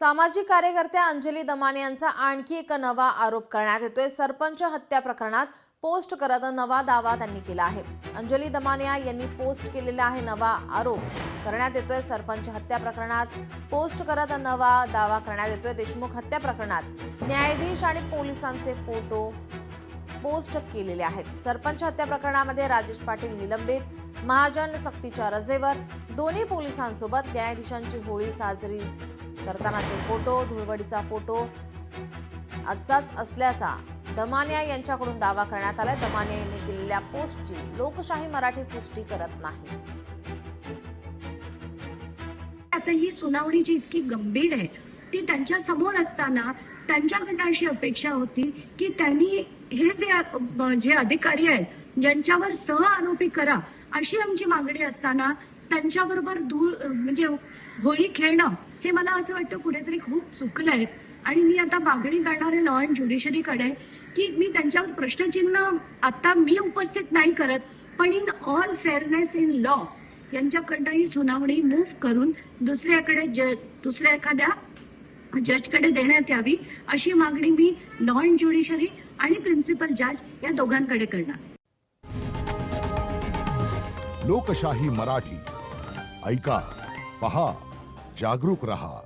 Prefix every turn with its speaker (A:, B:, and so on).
A: सामाजिक कार्यकर्त्या अंजली दमाने यांचा आणखी एक नवा आरोप करण्यात येतोय। सरपंच हत्या प्रकरणात पोस्ट करत नवा दावा त्यांनी केला आहे। अंजली दमाने यांनी पोस्ट केलेला आहे नवा आरोप करण्यात येतोय। सरपंच हत्या प्रकरणात पोस्ट करत नवा दावा करण्यात येतोय। देशमुख हत्या प्रकरणात न्यायाधीश आणि पोलिसांचे फोटो पोस्ट केलेले आहेत। सरपंच हत्या प्रकरणामध्ये राजेश पाटील निलंबित, महाजन सक्तीच्या रजेवर, दोन्ही पोलिसांसोबत न्यायाधीशांची होळी साजरी करतानाचे फोटो, धुळवडीचा फोटो आजचाच असल्याचा दमानिया यांच्याकडून दावा करण्यात आलाय। दमानिया यांनी केलेल्या पोस्टची लोकशाही मराठी पुष्टी करत नाही।
B: आता ही सुनावणी जी इतकी गंभीर आहे ती त्यांच्या समोर असताना त्यांच्याकडनं अशी अपेक्षा होती की त्यांनी हे जे अधिकारी आहेत ज्यांच्यावर सह आरोपी करा अशी आमची मागणी असताना त्यांच्याबरोबर म्हणजे होळी खेळणं हे मला असं वाटतं कुठेतरी खूप चुकलंय। आणि मी आता मागणी करणार आहे लॉ अँड ज्युडिशरीकडे की मी त्यांच्यावर प्रश्नचिन्ह आता मी उपस्थित नाही करत, पण in all fairness in law यांच्याकडनं ही सुनावणी मूव्ह करून दुसऱ्या एखाद्या जजकडे देण्यात यावी अशी मागणी मी लॉ अँड ज्युडिशरी आणि प्रिन्सिपल जज या दोघांकडे करणार।
C: लोकशाही मराठी ऐका, पहा, जागरूक रहा।